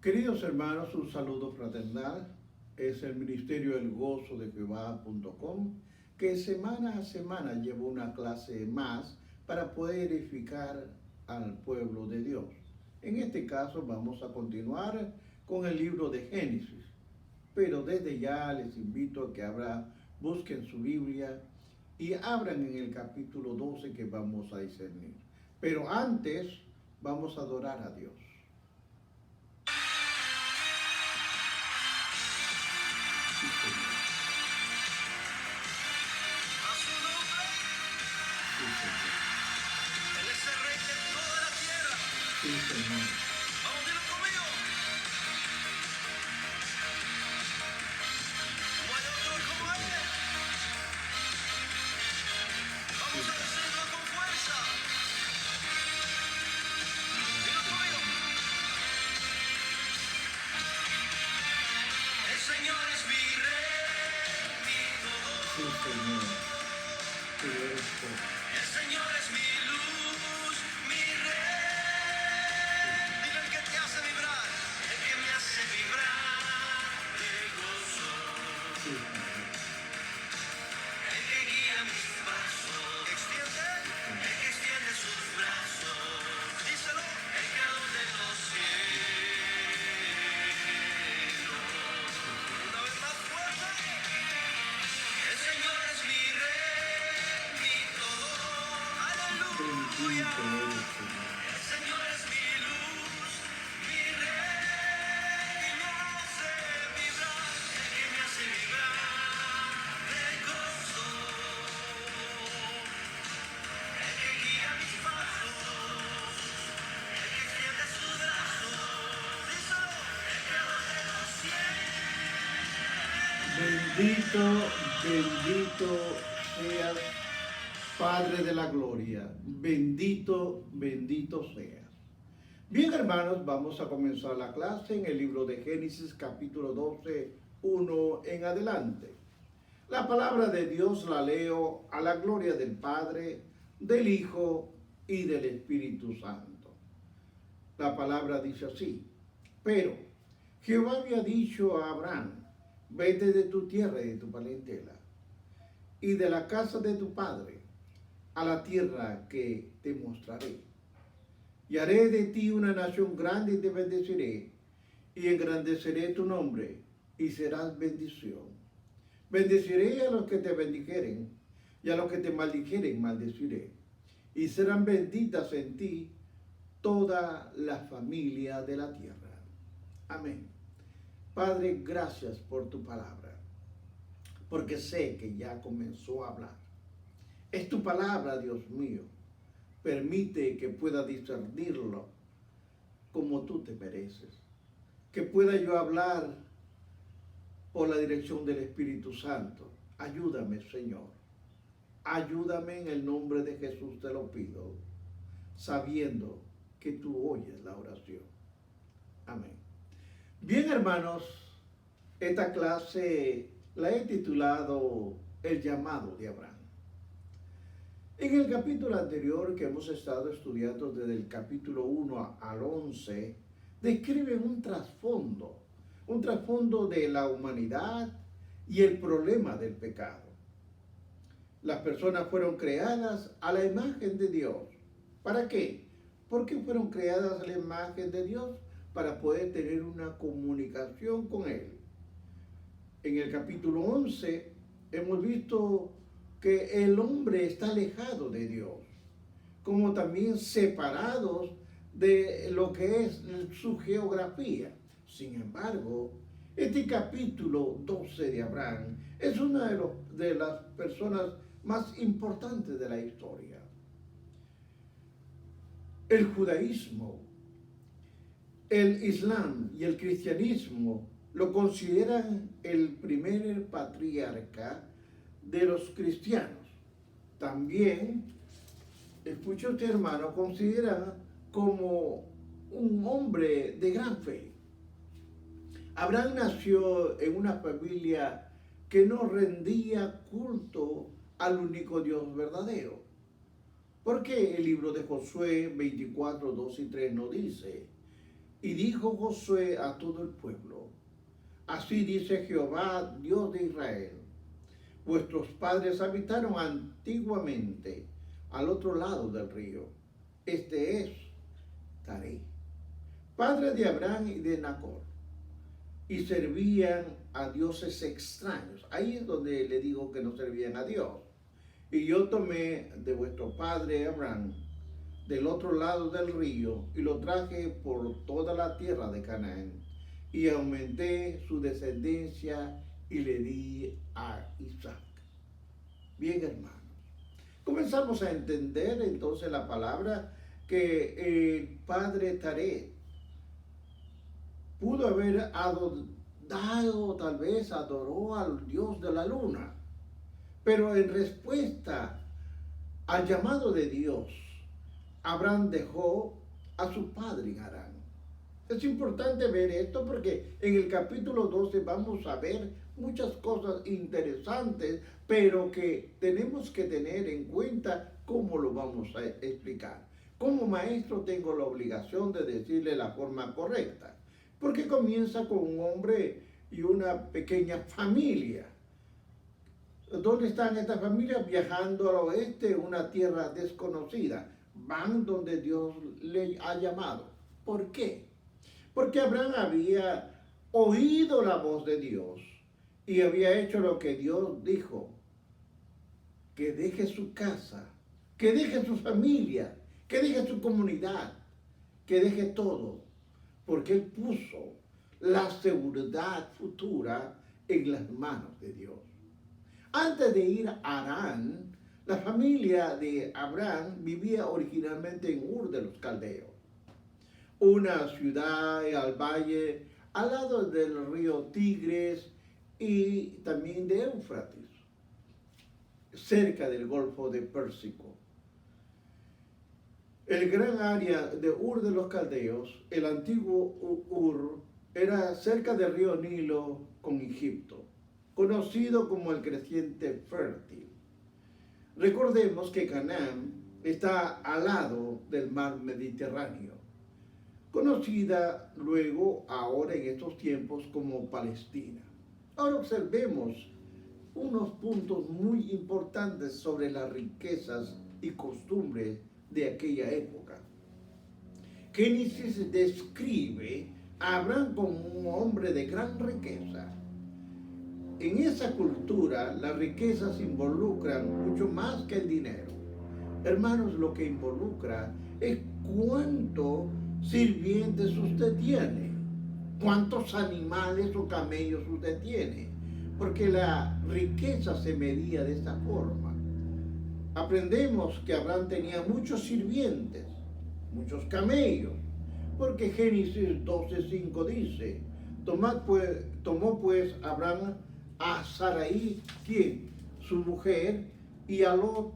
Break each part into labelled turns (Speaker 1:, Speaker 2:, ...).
Speaker 1: Queridos hermanos, un saludo fraternal. Es el Ministerio del Gozo de Jehová.com, que semana a semana lleva una clase más para poder edificar al pueblo de Dios. En este caso vamos a continuar con el libro de Génesis, pero desde ya les invito a que busquen su Biblia y abran en el capítulo 12 que vamos a discernir. Pero antes vamos a adorar a Dios. Sí, Señor.
Speaker 2: A su nombre,
Speaker 1: Sí, Señor.
Speaker 2: Él es el Rey de toda la tierra.
Speaker 1: Sí, Señor.
Speaker 2: Vamos, dilo conmigo. No hay otro como Él. Vamos a decirlo con fuerza. Dilo conmigo. El Señor es mi Rey, mi todo.
Speaker 1: Sí, Señor. Tú eres todo.
Speaker 2: El Señor es mi luz, mi Rey. Dile el que te hace vibrar, el que me hace vibrar de gozo.
Speaker 1: Sí, Señor.
Speaker 2: El que guía mis pasos, el que extiende sus brazos, díselo, el creador de los cielos. Una vez más fuerte, el Señor es mi Rey, mi todo, aleluya.
Speaker 1: Bendito eres, Señor.
Speaker 2: El Señor es mi luz, mi Rey, que me hace vibrar, el que me hace vibrar de gozo. El que guía mis pasos, el que extiende sus brazos, díselo, el creador de los cielos.
Speaker 1: Bendito seas, Padre de la gloria. Bendito seas. Bien, hermanos, vamos a comenzar la clase en el libro de Génesis, capítulo 12, 1 en adelante. La palabra de Dios la leo a la gloria del Padre, del Hijo y del Espíritu Santo. La palabra dice así: pero Jehová había dicho a Abraham: vete de tu tierra y de tu parentela y de la casa de tu padre a la tierra que te mostraré. Y haré de ti una nación grande y te bendeciré, y engrandeceré tu nombre, y serás bendición. Bendeciré a los que te bendijeren, y a los que te maldijeren maldeciré. Y serán benditas en ti toda la familia de la tierra. Amén. Padre, gracias por tu palabra, porque sé que ya comenzó a hablar. Es tu palabra, Dios mío. Permite que pueda discernirlo como tú te mereces. Que pueda yo hablar por la dirección del Espíritu Santo. Ayúdame, Señor. Ayúdame, en el nombre de Jesús te lo pido, sabiendo que tú oyes la oración. Amén. Bien, hermanos, esta clase la he titulado El llamado de Abraham. En el capítulo anterior que hemos estado estudiando, desde el capítulo 1 al 11, describe un trasfondo de la humanidad y el problema del pecado. Las personas fueron creadas a la imagen de Dios. ¿Para qué? ¿Por qué fueron creadas a la imagen de Dios? Para poder tener una comunicación con Él. En el capítulo 11 hemos visto que el hombre está alejado de Dios, como también separados de lo que es su geografía. Sin embargo, este capítulo 12 de Abraham es una de las personas más importantes de la historia. El judaísmo, el islam y el cristianismo lo consideran el primer patriarca de los cristianos. También, escucha usted, hermano, consideran como un hombre de gran fe. Abraham nació en una familia que no rendía culto al único Dios verdadero. Porque el libro de Josué 24, 2 y 3 nos dice: Y dijo Josué a todo el pueblo: así dice Jehová, Dios de Israel: vuestros padres habitaron antiguamente al otro lado del río. Este es Taré, padre de Abraham y de Nacor, y servían a dioses extraños. Ahí es donde le digo que no servían a Dios. Y yo tomé de vuestro padre Abraham del otro lado del río y lo traje por toda la tierra de Canaán, y aumenté su descendencia y le di a Isaac. Bien, hermanos, comenzamos a entender entonces la palabra que el padre Taré pudo haber dado, tal vez adoró al dios de la luna, pero en respuesta al llamado de Dios, Abraham dejó a su padre en Harán. Es importante ver esto porque en el capítulo 12 vamos a ver muchas cosas interesantes, pero que tenemos que tener en cuenta cómo lo vamos a explicar. Como maestro tengo la obligación de decirle la forma correcta, porque comienza con un hombre y una pequeña familia. ¿Dónde están estas familias? Viajando al oeste, una tierra desconocida. Van donde Dios le ha llamado. ¿Por qué? Porque Abraham había oído la voz de Dios y había hecho lo que Dios dijo: que deje su casa, que deje su familia, que deje su comunidad, que deje todo, porque él puso la seguridad futura en las manos de Dios. Antes de ir a Harán, la familia de Abraham vivía originalmente en Ur de los Caldeos, una ciudad al valle al lado del río Tigres y también de Éufrates, cerca del Golfo de Pérsico. El gran área de Ur de los Caldeos, el antiguo Ur, era cerca del río Nilo con Egipto, conocido como el creciente fértil. Recordemos que Canaán está al lado del mar Mediterráneo, conocida luego ahora en estos tiempos como Palestina. Ahora observemos unos puntos muy importantes sobre las riquezas y costumbres de aquella época. Génesis describe a Abraham como un hombre de gran riqueza. En esa cultura las riquezas involucran mucho más que el dinero. Hermanos, lo que involucra es cuántos sirvientes usted tiene, cuántos animales o camellos usted tiene, porque la riqueza se medía de esta forma. Aprendemos que Abraham tenía muchos sirvientes, muchos camellos, porque Génesis 12:5 dice: tomó pues Abraham a Sarai, quien, su mujer, y a Lot,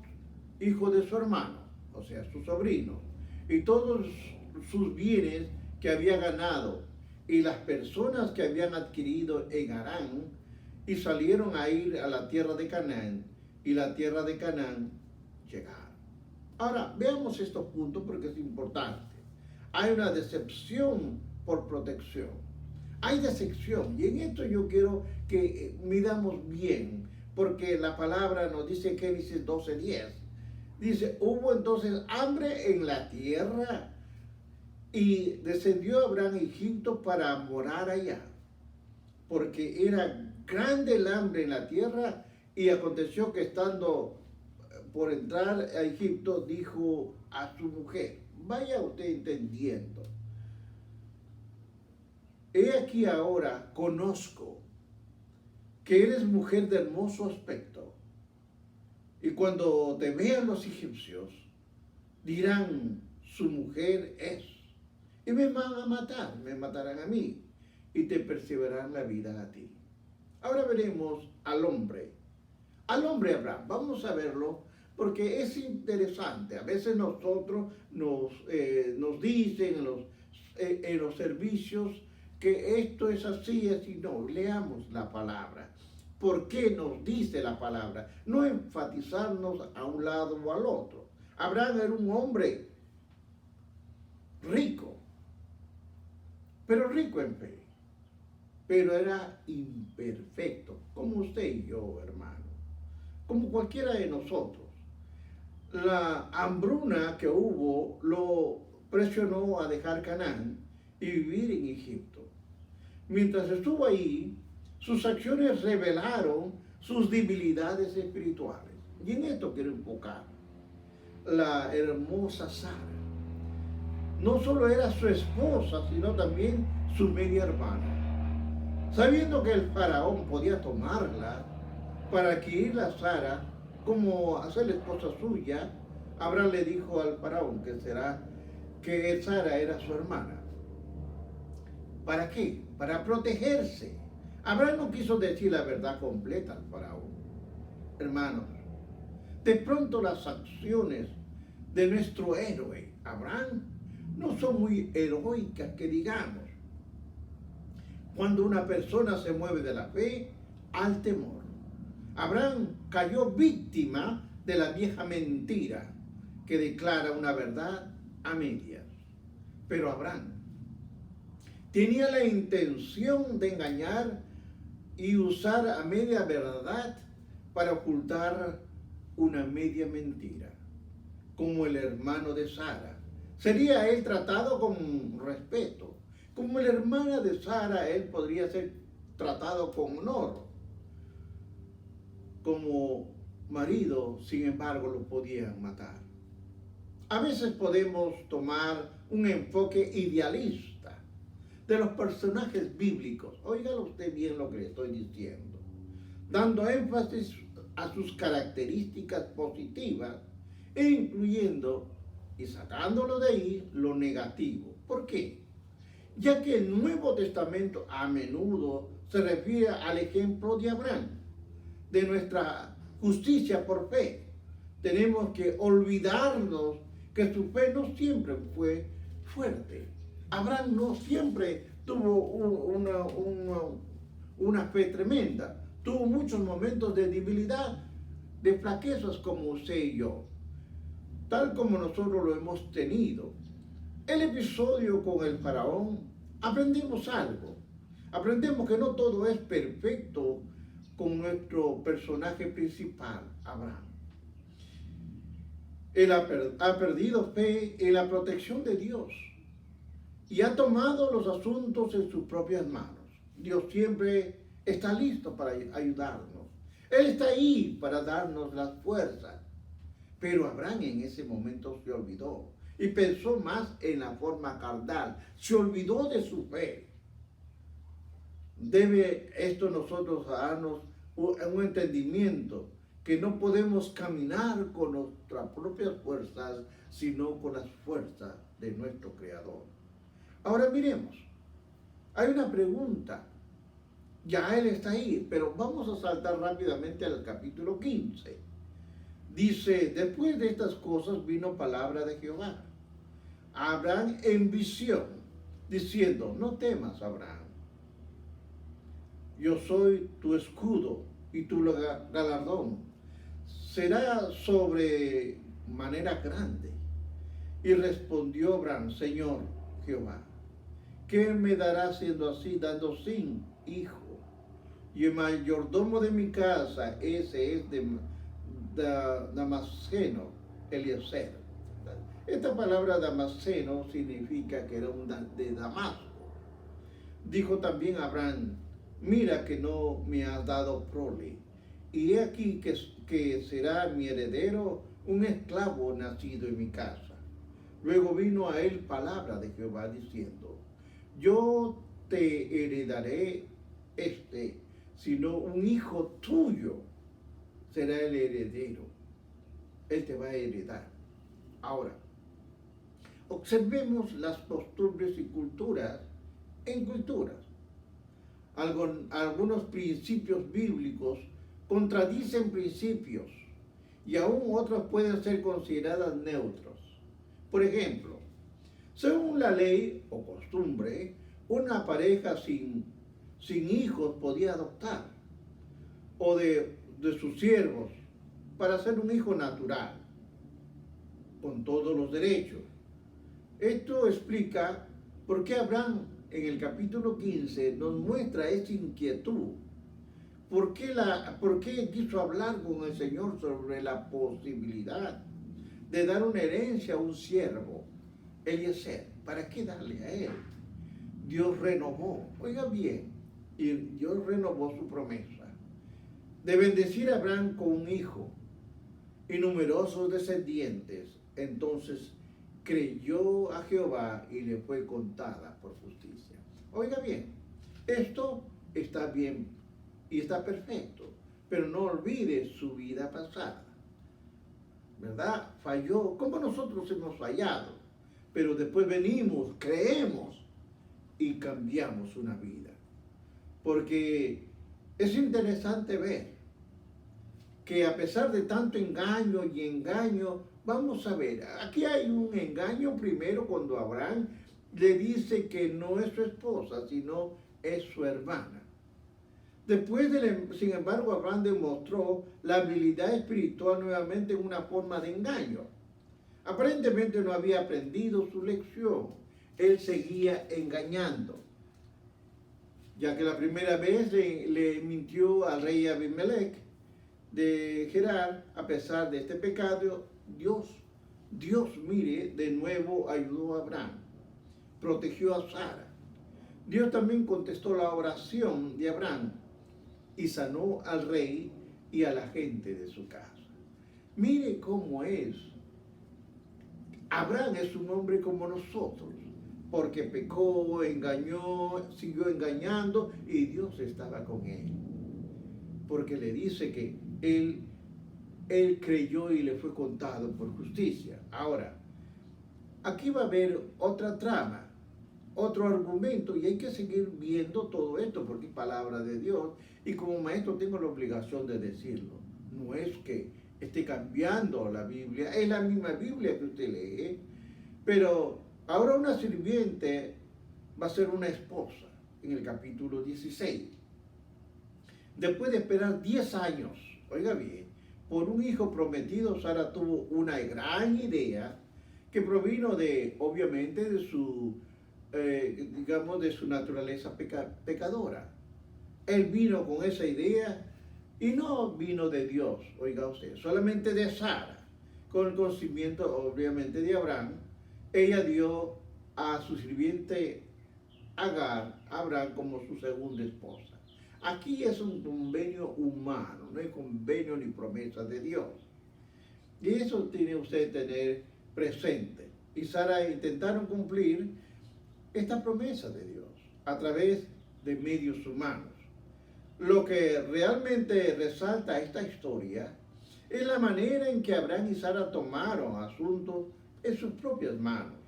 Speaker 1: hijo de su hermano, o sea, su sobrino, y todos sus bienes que había ganado, y las personas que habían adquirido en Harán, y salieron a ir a la tierra de Canaán, y la tierra de Canaán llegaron. Ahora, veamos estos puntos porque es importante. Hay una decepción por protección. Hay decepción, y en esto yo quiero que midamos bien, porque la palabra nos dice en Génesis 12:10. Dice: hubo entonces hambre en la tierra, y descendió Abraham a Egipto para morar allá, porque era grande el hambre en la tierra. Y aconteció que estando por entrar a Egipto, dijo a su mujer, vaya usted entendiendo: he aquí ahora conozco que eres mujer de hermoso aspecto, y cuando te vean los egipcios, dirán, su mujer es, y me van a matar, me matarán a mí, y te perseverarán la vida a ti. Ahora veremos al hombre Abraham. Vamos a verlo porque es interesante. A veces nosotros nos dicen en los servicios que esto es así, así. No, leamos la palabra. ¿Por qué nos dice la palabra? No enfatizarnos a un lado o al otro. Abraham era un hombre rico, pero rico en fe. Pero era imperfecto, como usted y yo, hermano, como cualquiera de nosotros. La hambruna que hubo lo presionó a dejar Canaán y vivir en Egipto. Mientras estuvo ahí, sus acciones revelaron sus debilidades espirituales. Y en esto quiero enfocar. La hermosa Sara no solo era su esposa, sino también su media hermana. Sabiendo que el faraón podía tomarla para adquirirla a Sara como hacerle esposa suya, Abraham le dijo al faraón que Sara era su hermana. ¿Para qué? Para protegerse. Abraham no quiso decir la verdad completa al faraón. Hermanos, de pronto las acciones de nuestro héroe, Abraham, no son muy heroicas que digamos. Cuando una persona se mueve de la fe al temor. Abraham cayó víctima de la vieja mentira que declara una verdad a medias. Pero Abraham tenía la intención de engañar y usar a media verdad para ocultar una media mentira, como el hermano de Sara. Sería él tratado con respeto. Como la hermana de Sara, él podría ser tratado con honor. Como marido, sin embargo, lo podían matar. A veces podemos tomar un enfoque idealista de los personajes bíblicos. Óigalo usted bien lo que le estoy diciendo. Dando énfasis a sus características positivas e incluyendo y sacándolo de ahí lo negativo. ¿Por qué? Ya que el Nuevo Testamento a menudo se refiere al ejemplo de Abraham, de nuestra justicia por fe. Tenemos que olvidarnos que su fe no siempre fue fuerte. Abraham no siempre tuvo una fe tremenda. Tuvo muchos momentos de debilidad, de flaquezas como usted y yo, tal como nosotros lo hemos tenido. El episodio con el faraón, aprendemos algo. Aprendemos que no todo es perfecto con nuestro personaje principal, Abraham. Él ha perdido fe en la protección de Dios y ha tomado los asuntos en sus propias manos. Dios siempre está listo para ayudarnos. Él está ahí para darnos las fuerzas. Pero Abraham en ese momento se olvidó y pensó más en la forma carnal. Se olvidó de su fe. Debe esto nosotros darnos un entendimiento que no podemos caminar con nuestras propias fuerzas, sino con las fuerzas de nuestro Creador. Ahora miremos, hay una pregunta. Ya él está ahí, pero vamos a saltar rápidamente al capítulo 15. Dice, después de estas cosas vino palabra de Jehová a Abraham en visión, diciendo, no temas, Abraham. Yo soy tu escudo y tu galardón será sobre manera grande. Y respondió Abraham, Señor Jehová, ¿qué me dará siendo así, dando sin hijo? Y el mayordomo de mi casa, ese es de Damasceno, Eliezer. Esta palabra Damasceno significa que era de Damasco. Dijo también Abraham, mira que no me has dado prole, y he aquí que será mi heredero un esclavo nacido en mi casa. Luego vino a él palabra de Jehová diciendo, yo te heredaré sino un hijo tuyo será el heredero. Él te va a heredar. Ahora, observemos las costumbres y culturas en culturas. Algunos principios bíblicos contradicen principios y aún otros pueden ser considerados neutros. Por ejemplo, según la ley o costumbre, una pareja sin hijos podía adoptar o de sus siervos para ser un hijo natural, con todos los derechos. Esto explica por qué Abraham en el capítulo 15 nos muestra esa inquietud. ¿Por qué quiso hablar con el Señor sobre la posibilidad de dar una herencia a un siervo, Eliezer? ¿Para qué darle a él? Dios renovó, oiga bien, y Dios renovó su promesa de bendecir a Abraham con un hijo y numerosos descendientes. Entonces creyó a Jehová y le fue contada por justicia. Oiga bien, esto está bien y está perfecto, pero no olvide su vida pasada, ¿verdad? Falló como nosotros hemos fallado, pero después venimos, creemos y cambiamos una vida. Porque es interesante ver que a pesar de tanto engaño y engaño, vamos a ver, aquí hay un engaño primero cuando Abraham le dice que no es su esposa, sino es su hermana. Después, sin embargo, Abraham demostró la habilidad espiritual nuevamente en una forma de engaño. Aparentemente no había aprendido su lección. Él seguía engañando, ya que la primera vez le mintió al rey Abimelech de Gerar. A pesar de este pecado, Dios, mire, de nuevo ayudó a Abraham, protegió a Sara. Dios también contestó la oración de Abraham y sanó al rey y a la gente de su casa. Mire cómo es. Abraham es un hombre como nosotros, porque pecó, engañó, siguió engañando y Dios estaba con él. Porque le dice que él creyó y le fue contado por justicia. Ahora, aquí va a haber otra trama, otro argumento, y hay que seguir viendo todo esto porque es palabra de Dios, y como maestro tengo la obligación de decirlo. No es que esté cambiando la Biblia, es la misma Biblia que usted lee, pero ahora una sirviente va a ser una esposa, en el capítulo 16. Después de esperar 10 años, oiga bien, por un hijo prometido, Sara tuvo una gran idea que provino obviamente, de su, de su naturaleza pecadora. Él vino con esa idea y no vino de Dios, oiga usted, solamente de Sara, con el conocimiento obviamente de Abraham. Ella dio a su sirviente Agar a Abraham como su segunda esposa. Aquí es un convenio humano, no hay convenio ni promesa de Dios. Y eso tiene usted que tener presente. Y Sara intentaron cumplir esta promesa de Dios a través de medios humanos. Lo que realmente resalta esta historia es la manera en que Abraham y Sara tomaron asuntos en sus propias manos.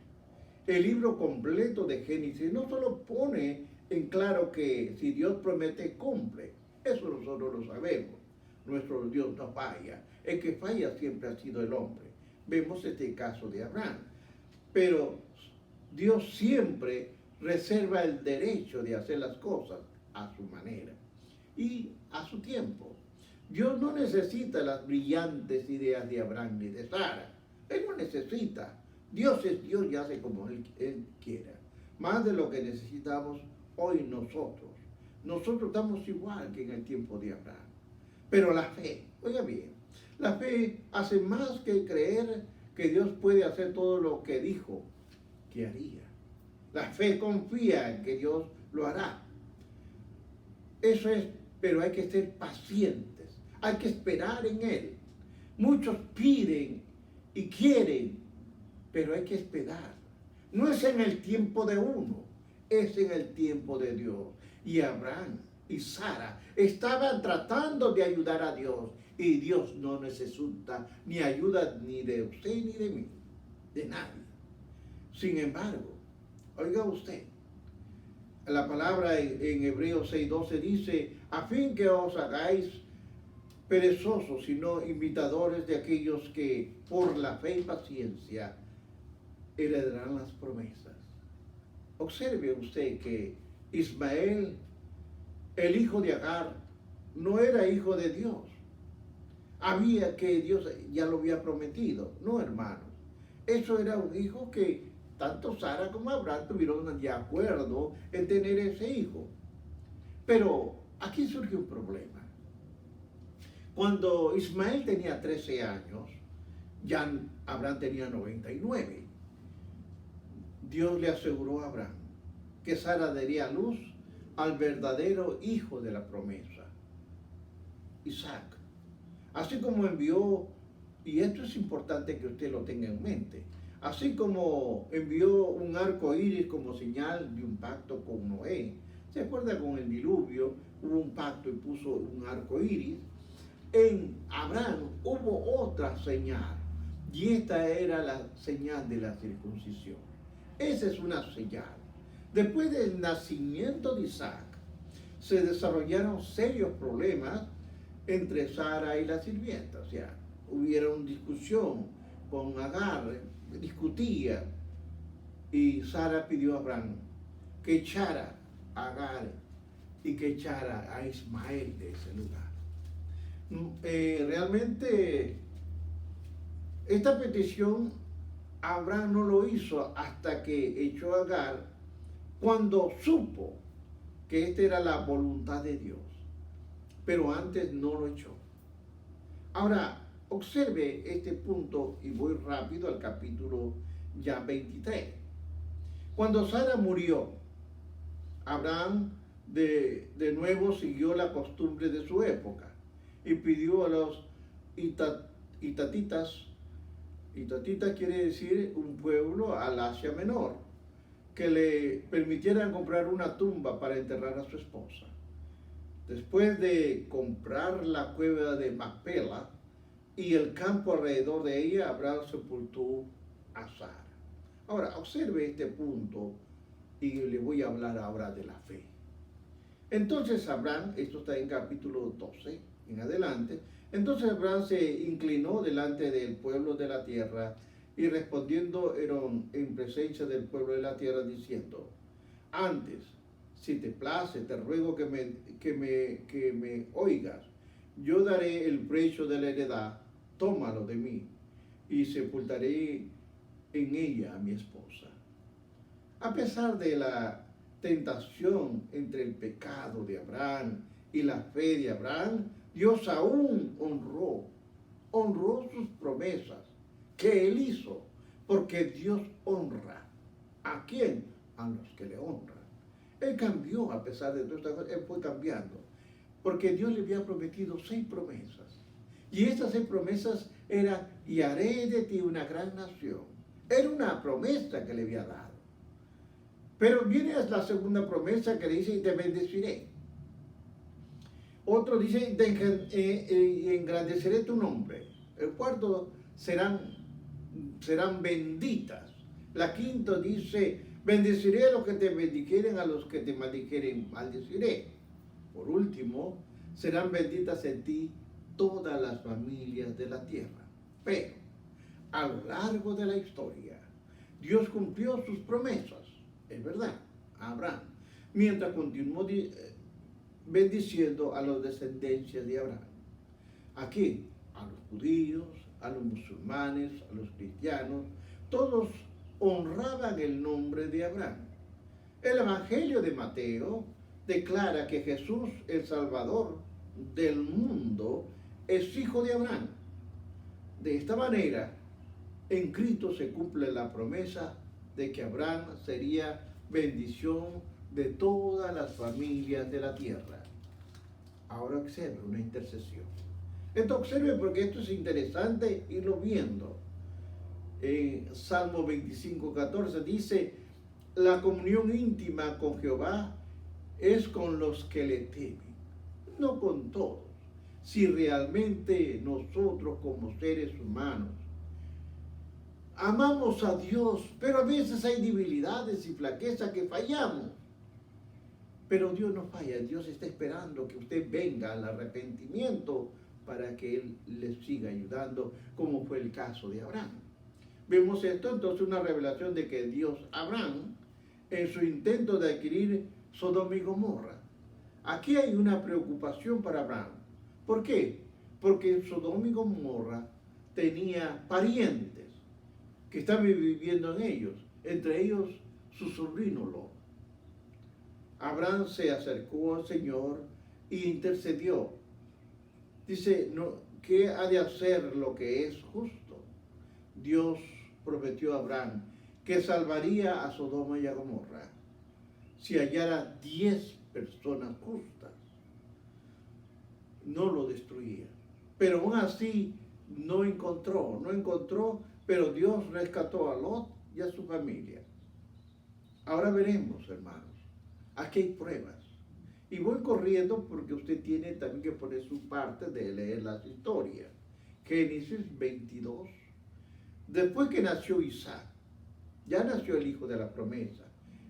Speaker 1: El libro completo de Génesis no solo pone en claro que si Dios promete, cumple. Eso nosotros lo sabemos. Nuestro Dios no falla. El que falla siempre ha sido el hombre. Vemos este caso de Abraham. Pero Dios siempre reserva el derecho de hacer las cosas a su manera y a su tiempo. Dios no necesita las brillantes ideas de Abraham ni de Sara. Él no necesita. Dios es Dios y hace como Él quiera. Más de lo que necesitamos hoy nosotros. Nosotros estamos igual que en el tiempo de Abraham. Pero la fe, oiga bien, la fe hace más que creer que Dios puede hacer todo lo que dijo que haría. La fe confía en que Dios lo hará. Eso es, pero hay que ser pacientes, hay que esperar en Él. Muchos piden y quieren, pero hay que esperar. No es en el tiempo de uno, es en el tiempo de Dios. Y Abraham y Sara estaban tratando de ayudar a Dios, y Dios no necesita ni ayuda ni de usted ni de mí, de nadie. Sin embargo, oiga usted, la palabra en Hebreos 6:12 dice: a fin que os hagáis perezosos, sino imitadores de aquellos que por la fe y paciencia heredarán las promesas. Observe usted que Ismael, el hijo de Agar, no era hijo de Dios. Había que Dios ya lo había prometido. No, hermanos. Eso era un hijo que tanto Sara como Abraham tuvieron de acuerdo en tener ese hijo. Pero aquí surge un problema. Cuando Ismael tenía 13 años, ya Abraham tenía 99. Dios le aseguró a Abraham que Sara daría luz al verdadero hijo de la promesa, Isaac. Así como envió, y esto es importante que usted lo tenga en mente, así como envió un arco iris como señal de un pacto con Noé. ¿Se acuerda? Con el diluvio hubo un pacto y puso un arco iris. En Abraham hubo otra señal, y esta era la señal de la circuncisión. Esa es una señal. Después del nacimiento de Isaac, se desarrollaron serios problemas entre Sara y la sirvienta. O sea, hubieron discusión con Agar, discutía, y Sara pidió a Abraham que echara a Agar y que echara a Ismael de ese lugar. Realmente esta petición Abraham no lo hizo hasta que echó a Agar, cuando supo que esta era la voluntad de Dios, pero antes no lo echó. Ahora, observe este punto y voy rápido al capítulo ya 23. Cuando Sara murió, Abraham de nuevo siguió la costumbre de su época y pidió a los itatitas, itatitas quiere decir un pueblo al Asia Menor, que le permitieran comprar una tumba para enterrar a su esposa. Después de comprar la cueva de Macpela y el campo alrededor de ella, Abraham sepultó a Sara. Ahora, observe este punto y le voy a hablar ahora de la fe. Entonces Abraham, esto está en capítulo 12 en adelante, entonces Abraham se inclinó delante del pueblo de la tierra y respondiendo en presencia del pueblo de la tierra diciendo: antes, si te place, te ruego que me oigas. Yo daré el precio de la heredad, tómalo de mí, y sepultaré en ella a mi esposa. A pesar de la tentación entre el pecado de Abraham y la fe de Abraham, Dios aún honró sus promesas que él hizo, porque Dios honra. ¿A quién? A los que le honran. Él cambió a pesar de todas estas cosas, él fue cambiando, porque Dios le había prometido 6 promesas. Y estas 6 promesas eran: y haré de ti una gran nación. Era una promesa que le había dado. Pero viene la segunda promesa que le dice: y te bendeciré. Otro dice: y engrandeceré tu nombre. El cuarto, serán benditas. La quinta dice: bendeciré a los que te bendijeren, a los que te maldijeren, maldeciré. Por último, serán benditas en ti todas las familias de la tierra. Pero, a lo largo de la historia, Dios cumplió sus promesas, es verdad, a Abraham, mientras continuó bendiciendo a las descendencias de Abraham. Aquí, a los judíos, a los musulmanes, a los cristianos, todos honraban el nombre de Abraham. El Evangelio de Mateo declara que Jesús, el Salvador del mundo, es hijo de Abraham. De esta manera, en Cristo se cumple la promesa de que Abraham sería bendición de todas las familias de la tierra. Ahora observe una intercesión. Esto observe porque esto es interesante irlo viendo. En Salmo 25:14 dice: la comunión íntima con Jehová es con los que le temen, no con todos. Si realmente nosotros como seres humanos amamos a Dios, pero a veces hay debilidades y flaquezas que fallamos. Pero Dios no falla, Dios está esperando que usted venga al arrepentimiento para que Él le siga ayudando, como fue el caso de Abraham. Vemos esto entonces, una revelación de que Dios, Abraham, en su intento de adquirir Sodoma y Gomorra. Aquí hay una preocupación para Abraham. ¿Por qué? Porque Sodoma y Gomorra tenía parientes que estaban viviendo en ellos. entre ellos su sobrino Lot. Abraham se acercó al Señor e intercedió. Dice, no, ¿qué ha de hacer lo que es justo? Dios prometió a Abraham que salvaría a Sodoma y a Gomorra si hallara 10 personas justas. No lo destruía. Pero aún así no encontró, pero Dios rescató a Lot y a su familia. Ahora veremos, hermanos, aquí hay pruebas. Y voy corriendo porque usted tiene también que poner su parte de leer las historias. Génesis 22. Después que nació Isaac, ya nació el hijo de la promesa.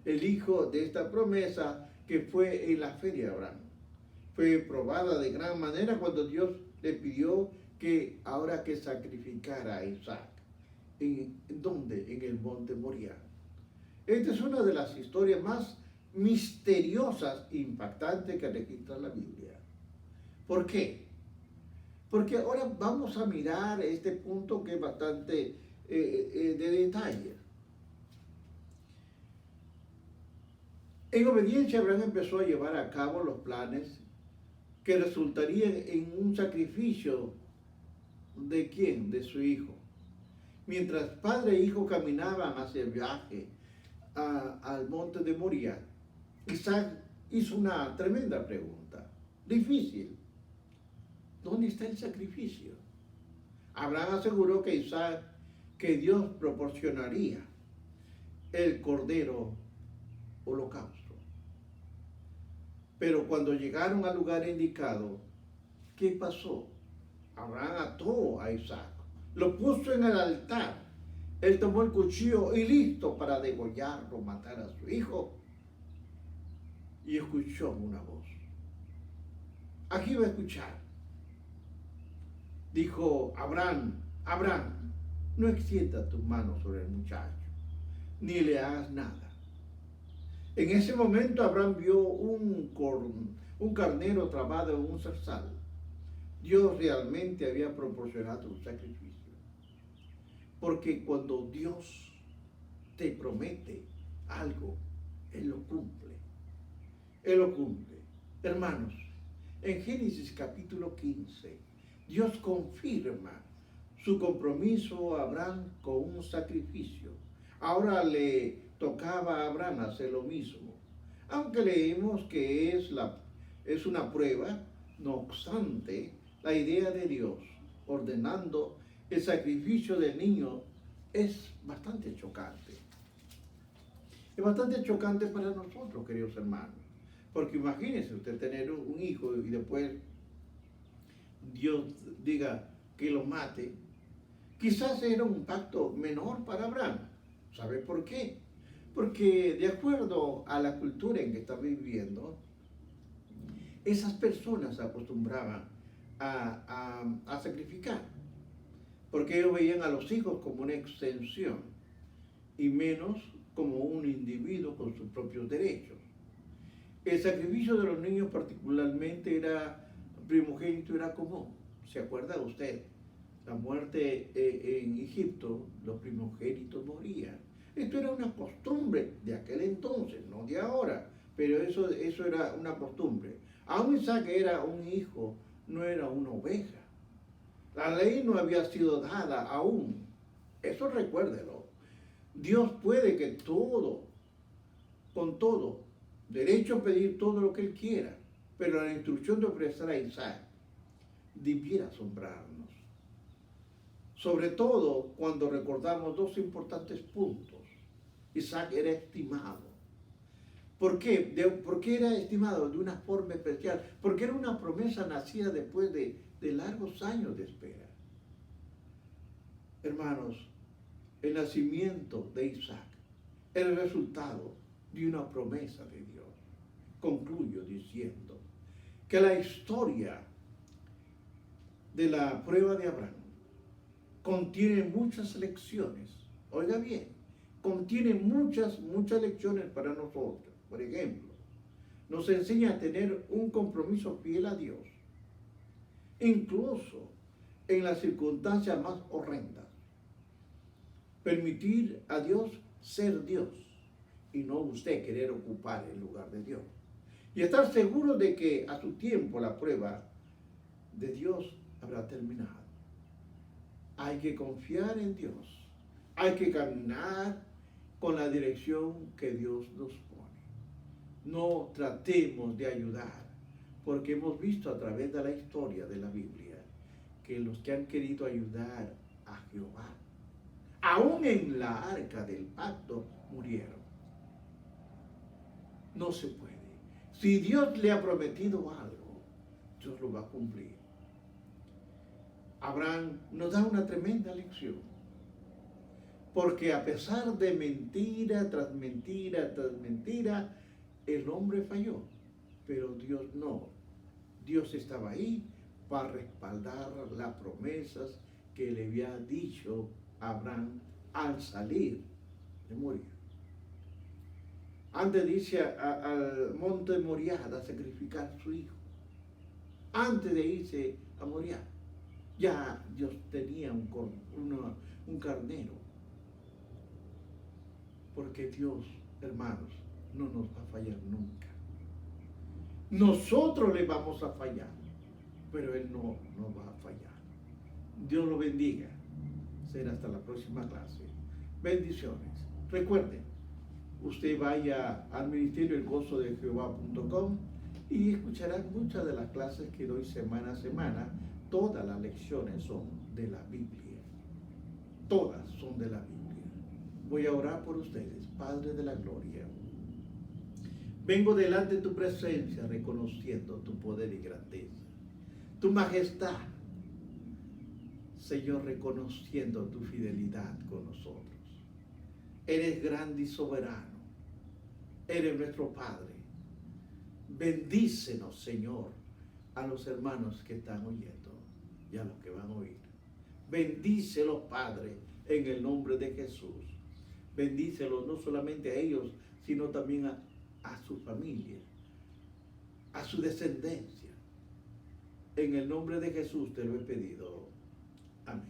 Speaker 1: El hijo de esta promesa que fue en la fe de Abraham. Fue probada de gran manera cuando Dios le pidió que ahora que sacrificara a Isaac. ¿En dónde? En el monte Moriah. Esta es una de las historias más misteriosas e impactantes que registra la Biblia. ¿Por qué? Porque ahora vamos a mirar este punto que es bastante de detalle. En obediencia, Abraham empezó a llevar a cabo los planes que resultarían en un sacrificio ¿de quién? De su hijo. Mientras padre e hijo caminaban hacia el viaje al monte de Moriah, Isaac hizo una tremenda pregunta, difícil. ¿Dónde está el sacrificio? Abraham aseguró que que Dios proporcionaría el cordero holocausto. Pero cuando llegaron al lugar indicado, ¿qué pasó? Abraham ató a Isaac, lo puso en el altar. Él tomó el cuchillo y listo para degollarlo, matar a su hijo. Y escuchó una voz. Aquí va a escuchar. Dijo Abraham, Abraham, no extiendas tus manos sobre el muchacho, ni le hagas nada. En ese momento Abraham vio un carnero trabado en un zarzal. Dios realmente había proporcionado un sacrificio. Porque cuando Dios te promete algo, Él lo cumple. Él lo cumple. Hermanos, en Génesis capítulo 15, Dios confirma su compromiso a Abraham con un sacrificio. Ahora le tocaba a Abraham hacer lo mismo. Aunque leemos que es una prueba, no obstante, la idea de Dios ordenando el sacrificio del niño es bastante chocante. Es bastante chocante para nosotros, queridos hermanos. Porque imagínense usted tener un hijo y después Dios diga que lo mate. Quizás era un pacto menor para Abraham. ¿Sabe por qué? Porque de acuerdo a la cultura en que estaba viviendo, esas personas se acostumbraban a sacrificar. Porque ellos veían a los hijos como una extensión y menos como un individuo con sus propios derechos. El sacrificio de los niños particularmente primogénito era común. ¿Se acuerda usted? La muerte en Egipto, los primogénitos morían. Esto era una costumbre de aquel entonces, no de ahora, pero eso era una costumbre. Aún Isaac era un hijo, no era una oveja. La ley no había sido dada aún. Eso recuérdelo. Dios puede que con todo, derecho a pedir todo lo que Él quiera, pero la instrucción de ofrecer a Isaac debiera asombrarnos. Sobre todo cuando recordamos dos importantes puntos. Isaac era estimado. ¿Por qué? ¿Por qué era estimado? De una forma especial. Porque era una promesa nacida después de largos años de espera. Hermanos, el nacimiento de Isaac era el resultado de una promesa de Dios. Concluyo diciendo que la historia de la prueba de Abraham contiene muchas lecciones. Oiga bien, contiene muchas lecciones para nosotros. Por ejemplo, nos enseña a tener un compromiso fiel a Dios, incluso en las circunstancias más horrendas. Permitir a Dios ser Dios y no usted querer ocupar el lugar de Dios. Y estar seguro de que a su tiempo la prueba de Dios habrá terminado. Hay que confiar en Dios. Hay que caminar con la dirección que Dios nos pone. No tratemos de ayudar, porque hemos visto a través de la historia de la Biblia que los que han querido ayudar a Jehová, aún en la arca del pacto, murieron. No se puede. Si Dios le ha prometido algo, Dios lo va a cumplir. Abraham nos da una tremenda lección, porque a pesar de mentira tras mentira tras mentira, el hombre falló, pero Dios no. Dios estaba ahí para respaldar las promesas que le había dicho a Abraham al salir de morir. Antes de irse al monte Moriah a sacrificar a su hijo, antes de irse a Moriah, ya Dios tenía un carnero. Porque Dios, hermanos, no nos va a fallar nunca. Nosotros le vamos a fallar, pero Él no nos va a fallar. Dios lo bendiga. Será hasta la próxima clase. Bendiciones. Recuerden, usted vaya al ministerio elgozodejehová.com y escucharán muchas de las clases que doy semana a semana. Todas las lecciones son de la Biblia. Todas son de la Biblia. Voy a orar por ustedes, Padre de la Gloria. Vengo delante de tu presencia reconociendo tu poder y grandeza, tu majestad. Señor, reconociendo tu fidelidad con nosotros. Eres grande y soberano. Eres nuestro Padre. Bendícenos, Señor, a los hermanos que están oyendo y a los que van a oír. Bendícelos, Padre, en el nombre de Jesús. Bendícelos no solamente a ellos, sino también a su familia, a su descendencia. En el nombre de Jesús te lo he pedido. Amén.